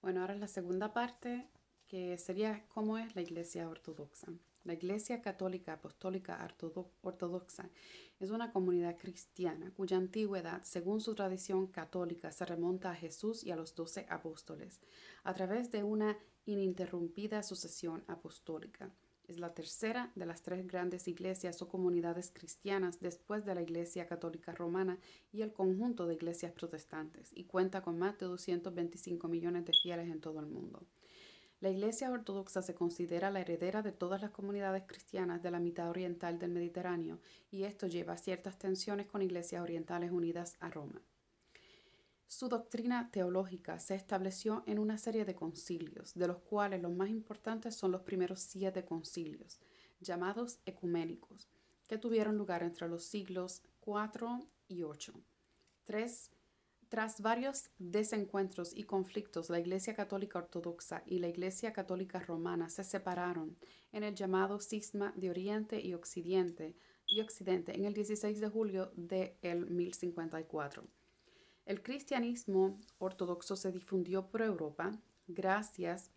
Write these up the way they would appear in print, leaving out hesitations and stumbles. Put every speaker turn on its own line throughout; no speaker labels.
Bueno, ahora la segunda parte, que sería cómo es la Iglesia Ortodoxa. La Iglesia Católica Apostólica Ortodoxa es una comunidad cristiana cuya antigüedad, según su tradición católica, se remonta a Jesús y a los 12 apóstoles, a través de una ininterrumpida sucesión apostólica. Es la tercera de las tres grandes iglesias o comunidades cristianas después de la Iglesia Católica Romana y el conjunto de iglesias protestantes, y cuenta con más de 225 millones de fieles en todo el mundo. La Iglesia Ortodoxa se considera la heredera de todas las comunidades cristianas de la mitad oriental del Mediterráneo, y esto lleva a ciertas tensiones con iglesias orientales unidas a Roma. Su doctrina teológica se estableció en una serie de concilios, de los cuales los más importantes son los primeros 7 concilios, llamados ecuménicos, que tuvieron lugar entre los siglos IV y VIII. Tras varios desencuentros y conflictos, la Iglesia Católica Ortodoxa y la Iglesia Católica Romana se separaron en el llamado Cisma de Oriente y Occidente en el 16 de julio del 1054. El cristianismo ortodoxo se difundió por Europa gracias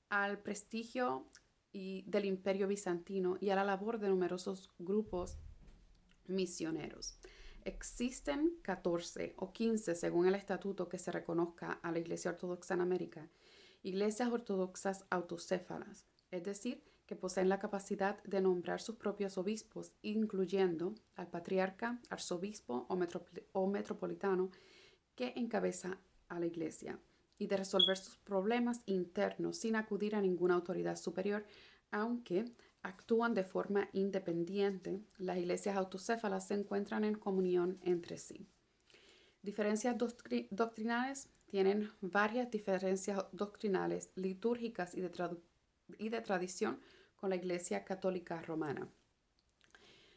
al prestigio del Imperio Bizantino y a la labor de numerosos grupos misioneros. Existen 14 o 15, según el estatuto que se reconozca a la Iglesia Ortodoxa en América, iglesias ortodoxas autocéfalas, es decir, que poseen la capacidad de nombrar sus propios obispos, incluyendo al patriarca, arzobispo o metropolitano que encabeza a la iglesia, y de resolver sus problemas internos sin acudir a ninguna autoridad superior, aunque actúan de forma independiente. Las iglesias autocéfalas se encuentran en comunión entre sí. Diferencias doctrinales. Tienen varias diferencias doctrinales, litúrgicas y de tradición con la Iglesia Católica Romana.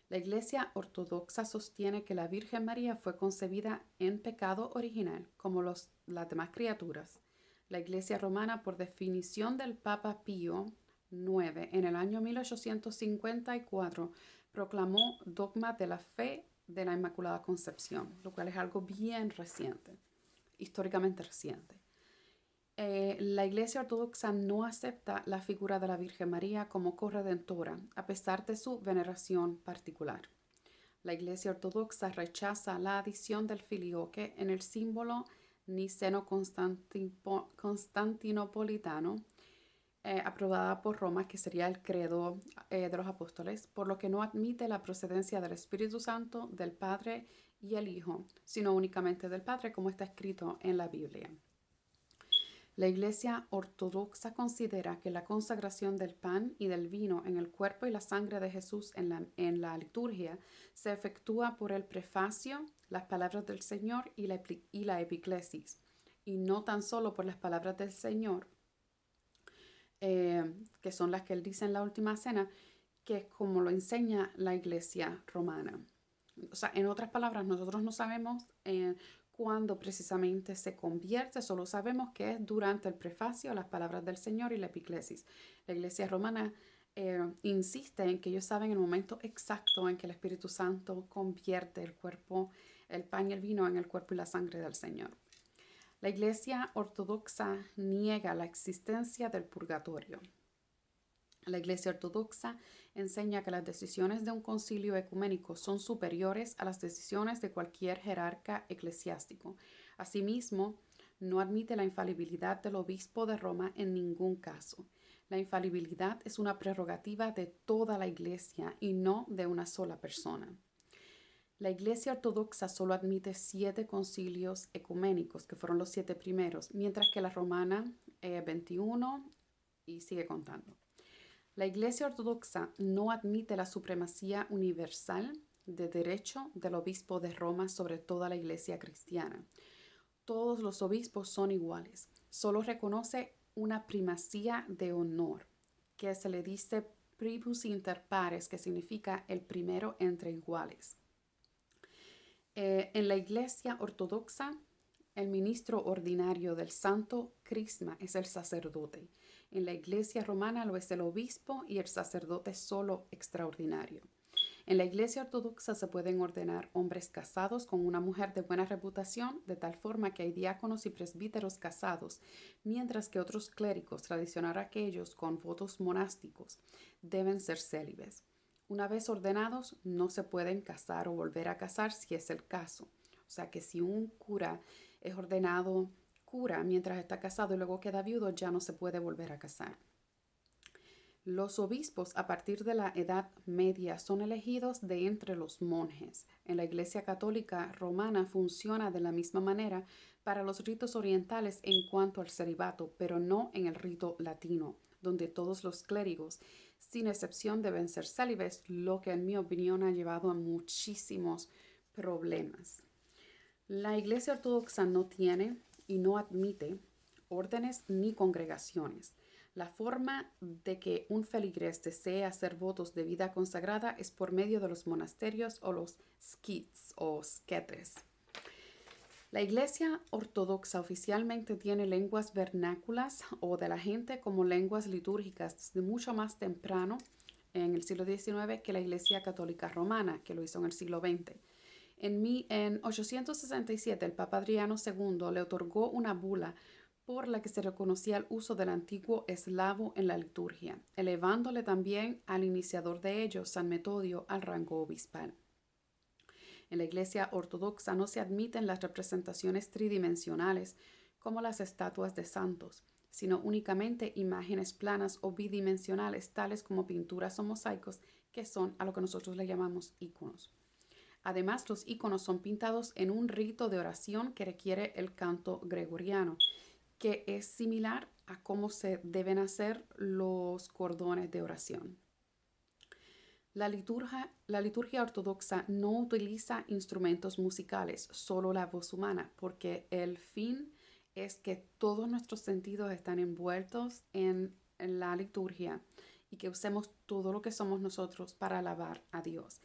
La Iglesia Ortodoxa sostiene que la Virgen María fue concebida en pecado original, como las demás criaturas. La Iglesia Romana, por definición del Papa Pío IX, en el año 1854, proclamó dogma de la fe de la Inmaculada Concepción, lo cual es algo bien reciente, históricamente reciente. La Iglesia Ortodoxa no acepta la figura de la Virgen María como corredentora, a pesar de su veneración particular. La Iglesia Ortodoxa rechaza la adición del filioque en el símbolo niceno-constantinopolitano, aprobada por Roma, que sería el credo de los apóstoles, por lo que no admite la procedencia del Espíritu Santo, del Padre y el Hijo, sino únicamente del Padre, como está escrito en la Biblia. La Iglesia Ortodoxa considera que la consagración del pan y del vino en el cuerpo y la sangre de Jesús en la liturgia se efectúa por el prefacio, las palabras del Señor y la epiclesis, y no tan solo por las palabras del Señor, que son las que él dice en la última cena, que es como lo enseña la Iglesia romana. O sea, en otras palabras, nosotros no sabemos cuándo precisamente se convierte, solo sabemos que es durante el prefacio, las palabras del Señor y la epiclesis. La Iglesia romana insiste en que ellos saben el momento exacto en que el Espíritu Santo convierte el cuerpo, el pan y el vino en el cuerpo y la sangre del Señor. La Iglesia Ortodoxa niega la existencia del purgatorio. La Iglesia Ortodoxa enseña que las decisiones de un concilio ecuménico son superiores a las decisiones de cualquier jerarca eclesiástico. Asimismo, no admite la infalibilidad del obispo de Roma en ningún caso. La infalibilidad es una prerrogativa de toda la Iglesia y no de una sola persona. La Iglesia Ortodoxa solo admite 7 concilios ecuménicos, que fueron los 7 primeros, mientras que la romana 21 y sigue contando. La Iglesia Ortodoxa no admite la supremacía universal de derecho del obispo de Roma sobre toda la Iglesia cristiana. Todos los obispos son iguales. Solo reconoce una primacía de honor, que se le dice primus inter pares, que significa el primero entre iguales. En la Iglesia Ortodoxa, el ministro ordinario del Santo Crisma es el sacerdote. En la Iglesia Romana lo es el obispo y el sacerdote solo extraordinario. En la Iglesia Ortodoxa se pueden ordenar hombres casados con una mujer de buena reputación, de tal forma que hay diáconos y presbíteros casados, mientras que otros clérigos, tradicional aquellos con votos monásticos, deben ser célibes. Una vez ordenados, no se pueden casar o volver a casar si es el caso. O sea que si un cura es ordenado cura mientras está casado y luego queda viudo, ya no se puede volver a casar. Los obispos a partir de la Edad Media son elegidos de entre los monjes. En la Iglesia Católica Romana funciona de la misma manera para los ritos orientales en cuanto al celibato, pero no en el rito latino, donde todos los clérigos, sin excepción, deben ser célibes, lo que en mi opinión ha llevado a muchísimos problemas. La Iglesia Ortodoxa no tiene y no admite órdenes ni congregaciones. La forma de que un feligrés desee hacer votos de vida consagrada es por medio de los monasterios o los skits o sketres. La Iglesia Ortodoxa oficialmente tiene lenguas vernáculas o de la gente como lenguas litúrgicas desde mucho más temprano en el siglo XIX que la Iglesia Católica Romana, que lo hizo en el siglo XX. En 867 el Papa Adriano II le otorgó una bula por la que se reconocía el uso del antiguo eslavo en la liturgia, elevándole también al iniciador de ellos, San Metodio, al rango obispal. En la Iglesia Ortodoxa no se admiten las representaciones tridimensionales como las estatuas de santos, sino únicamente imágenes planas o bidimensionales, tales como pinturas o mosaicos, que son a lo que nosotros le llamamos íconos. Además, los íconos son pintados en un rito de oración que requiere el canto gregoriano, que es similar a cómo se deben hacer los cordones de oración. La liturgia ortodoxa no utiliza instrumentos musicales, solo la voz humana, porque el fin es que todos nuestros sentidos están envueltos en la liturgia y que usemos todo lo que somos nosotros para alabar a Dios.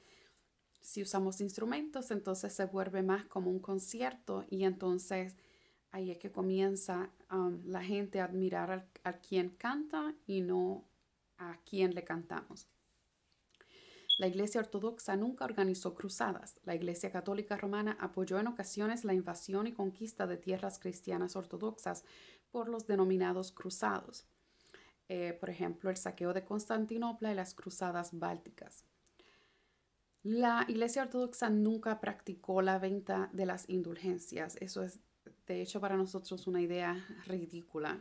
Si usamos instrumentos, entonces se vuelve más como un concierto y entonces ahí es que comienza la gente a admirar a quien canta y no a quien le cantamos. La Iglesia Ortodoxa nunca organizó cruzadas. La Iglesia Católica Romana apoyó en ocasiones la invasión y conquista de tierras cristianas ortodoxas por los denominados cruzados. Por ejemplo, el saqueo de Constantinopla y las cruzadas bálticas. La Iglesia Ortodoxa nunca practicó la venta de las indulgencias. Eso es, de hecho, para nosotros una idea ridícula.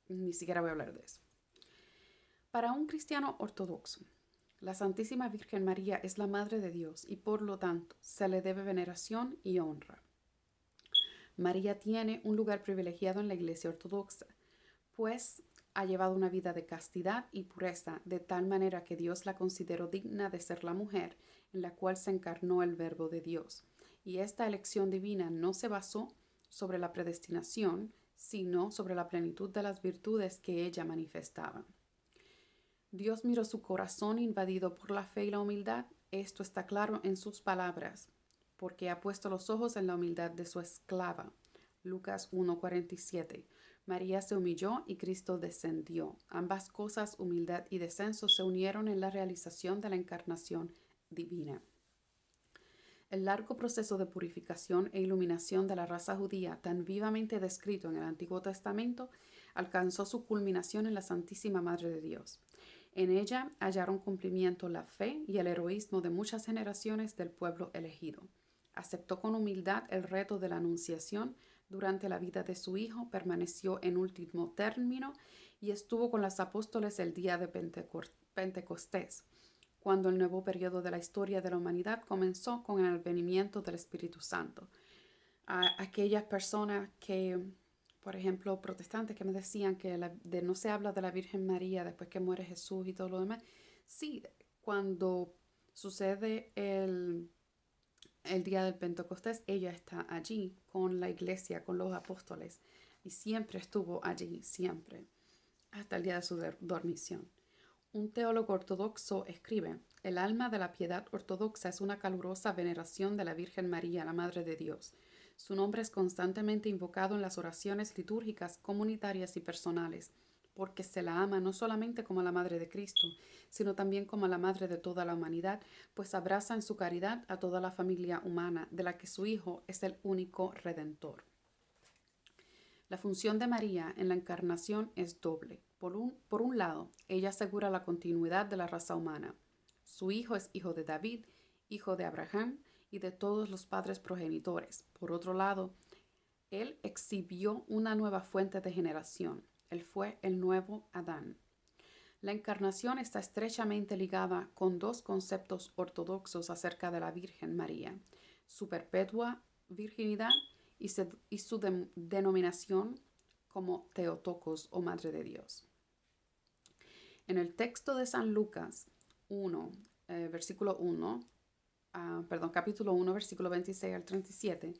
Ni siquiera voy a hablar de eso. Para un cristiano ortodoxo, la Santísima Virgen María es la Madre de Dios y por lo tanto se le debe veneración y honra. María tiene un lugar privilegiado en la Iglesia Ortodoxa, pues ha llevado una vida de castidad y pureza, de tal manera que Dios la consideró digna de ser la mujer en la cual se encarnó el Verbo de Dios. Y esta elección divina no se basó sobre la predestinación, sino sobre la plenitud de las virtudes que ella manifestaba. Dios miró su corazón invadido por la fe y la humildad. Esto está claro en sus palabras, porque ha puesto los ojos en la humildad de su esclava. Lucas 1:47. María se humilló y Cristo descendió. Ambas cosas, humildad y descenso, se unieron en la realización de la encarnación divina. El largo proceso de purificación e iluminación de la raza judía, tan vivamente descrito en el Antiguo Testamento, alcanzó su culminación en la Santísima Madre de Dios. En ella hallaron cumplimiento la fe y el heroísmo de muchas generaciones del pueblo elegido. Aceptó con humildad el reto de la anunciación durante la vida de su hijo, permaneció en último término y estuvo con los apóstoles el día de Pentecostés, cuando el nuevo periodo de la historia de la humanidad comenzó con el advenimiento del Espíritu Santo. A aquellas personas que, por ejemplo, protestantes que me decían que no se habla de la Virgen María después que muere Jesús y todo lo demás, sí, cuando sucede el día del Pentecostés, ella está allí con la iglesia, con los apóstoles, y siempre estuvo allí, siempre, hasta el día de su dormición. Un teólogo ortodoxo escribe: el alma de la piedad ortodoxa es una calurosa veneración de la Virgen María, la Madre de Dios. Su nombre es constantemente invocado en las oraciones litúrgicas, comunitarias y personales. porque se la ama no solamente como la madre de Cristo, sino también como la madre de toda la humanidad, pues abraza en su caridad a toda la familia humana, de la que su Hijo es el único redentor. La función de María en la encarnación es doble. Por un lado, ella asegura la continuidad de la raza humana. Su hijo es hijo de David, hijo de Abraham y de todos los padres progenitores. Por otro lado, él exhibió una nueva fuente de generación. Él fue el nuevo Adán. La encarnación está estrechamente ligada con dos conceptos ortodoxos acerca de la Virgen María: su perpetua virginidad y su denominación como Theotokos o Madre de Dios. En el texto de San Lucas 1, capítulo 1, versículo 26 al 37,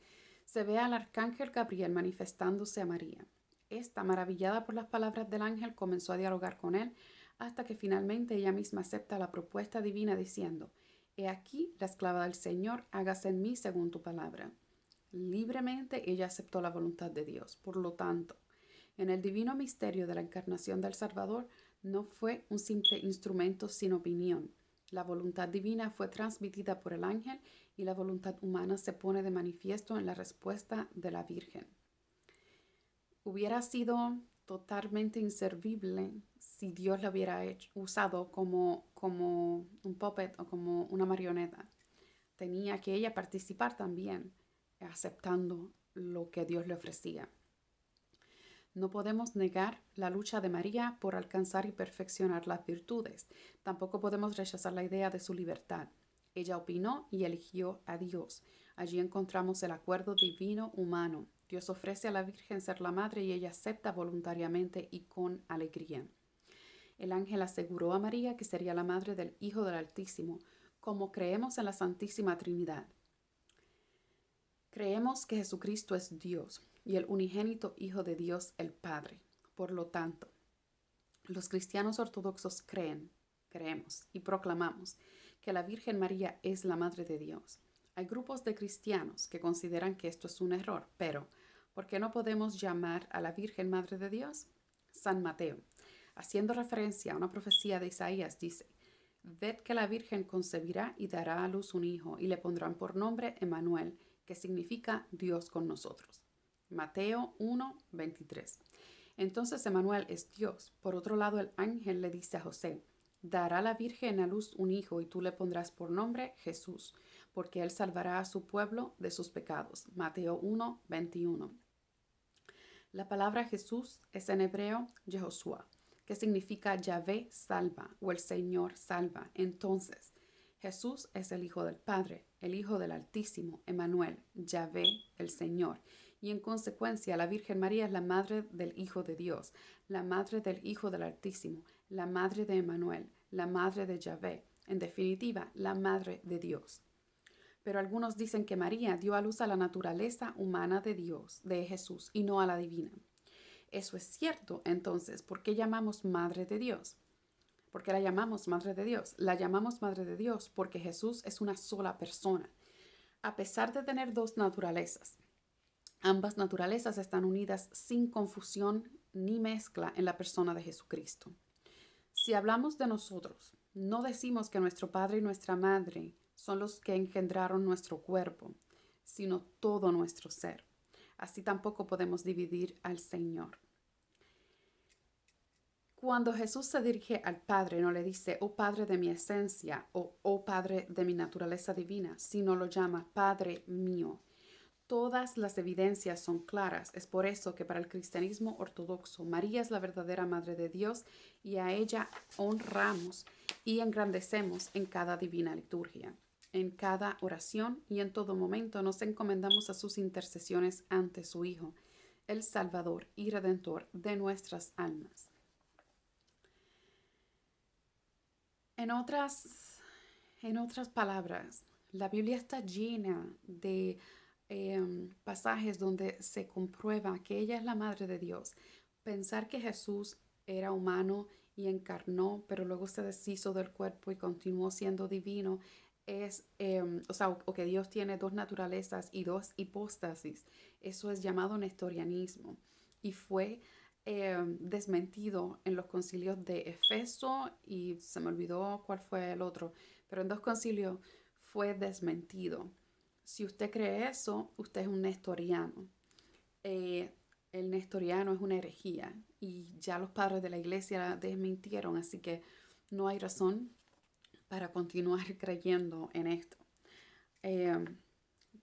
se ve al arcángel Gabriel manifestándose a María. Esta, maravillada por las palabras del ángel, comenzó a dialogar con él hasta que finalmente ella misma acepta la propuesta divina diciendo: «He aquí la esclava del Señor, hágase en mí según tu palabra». Libremente ella aceptó la voluntad de Dios. Por lo tanto, en el divino misterio de la encarnación del Salvador no fue un simple instrumento sin opinión. La voluntad divina fue transmitida por el ángel y la voluntad humana se pone de manifiesto en la respuesta de la Virgen. Hubiera sido totalmente inservible si Dios la hubiera usado como un puppet o como una marioneta. Tenía que ella participar también, aceptando lo que Dios le ofrecía. No podemos negar la lucha de María por alcanzar y perfeccionar las virtudes. Tampoco podemos rechazar la idea de su libertad. Ella opinó y eligió a Dios. Allí encontramos el acuerdo divino humano. Dios ofrece a la Virgen ser la madre y ella acepta voluntariamente y con alegría. El ángel aseguró a María que sería la madre del Hijo del Altísimo, como creemos en la Santísima Trinidad. Creemos que Jesucristo es Dios y el unigénito Hijo de Dios el Padre. Por lo tanto, los cristianos ortodoxos creemos y proclamamos que la Virgen María es la Madre de Dios. Hay grupos de cristianos que consideran que esto es un error, pero ¿por qué no podemos llamar a la Virgen Madre de Dios? San Mateo, haciendo referencia a una profecía de Isaías, dice: «Ved que la Virgen concebirá y dará a luz un hijo, y le pondrán por nombre Emmanuel, que significa Dios con nosotros». Mateo 1, 23. Entonces Emmanuel es Dios. Por otro lado, el ángel le dice a José: «Dará la Virgen a luz un hijo y tú le pondrás por nombre Jesús, porque él salvará a su pueblo de sus pecados». Mateo 1, 21. La palabra Jesús es en hebreo Yehoshua, que significa Yahvé salva o el Señor salva. Entonces, Jesús es el Hijo del Padre, el Hijo del Altísimo, Emmanuel, Yahvé, el Señor. Y en consecuencia, la Virgen María es la madre del Hijo de Dios, la madre del Hijo del Altísimo, la madre de Emmanuel, la madre de Yahvé, en definitiva, la madre de Dios. Pero algunos dicen que María dio a luz a la naturaleza humana de Dios, de Jesús, y no a la divina. Eso es cierto. Entonces, ¿por qué llamamos Madre de Dios? ¿Por qué la llamamos Madre de Dios? La llamamos Madre de Dios porque Jesús es una sola persona, a pesar de tener dos naturalezas. Ambas naturalezas están unidas sin confusión ni mezcla en la persona de Jesucristo. Si hablamos de nosotros, no decimos que nuestro padre y nuestra madre son los que engendraron nuestro cuerpo, sino todo nuestro ser. Así tampoco podemos dividir al Señor. Cuando Jesús se dirige al Padre, no le dice: «Oh Padre de mi esencia» o «Oh Padre de mi naturaleza divina», sino lo llama Padre mío. Todas las evidencias son claras. Es por eso que para el cristianismo ortodoxo, María es la verdadera Madre de Dios y a ella honramos y engrandecemos en cada divina liturgia. En cada oración y en todo momento nos encomendamos a sus intercesiones ante su Hijo, el Salvador y Redentor de nuestras almas. En otras palabras, la Biblia está llena de pasajes donde se comprueba que ella es la Madre de Dios. Pensar que Jesús era humano y encarnó, pero luego se deshizo del cuerpo y continuó siendo divino, o que Dios tiene dos naturalezas y dos hipóstasis. Eso es llamado nestorianismo y fue desmentido en los concilios de Efeso y se me olvidó cuál fue el otro, pero en 2 concilios fue desmentido. Si usted cree eso, usted es un nestoriano. Eh, el nestoriano es una herejía y ya los padres de la iglesia desmintieron, así que no hay razón para continuar creyendo en esto.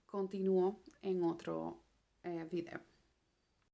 Continúo en otro video.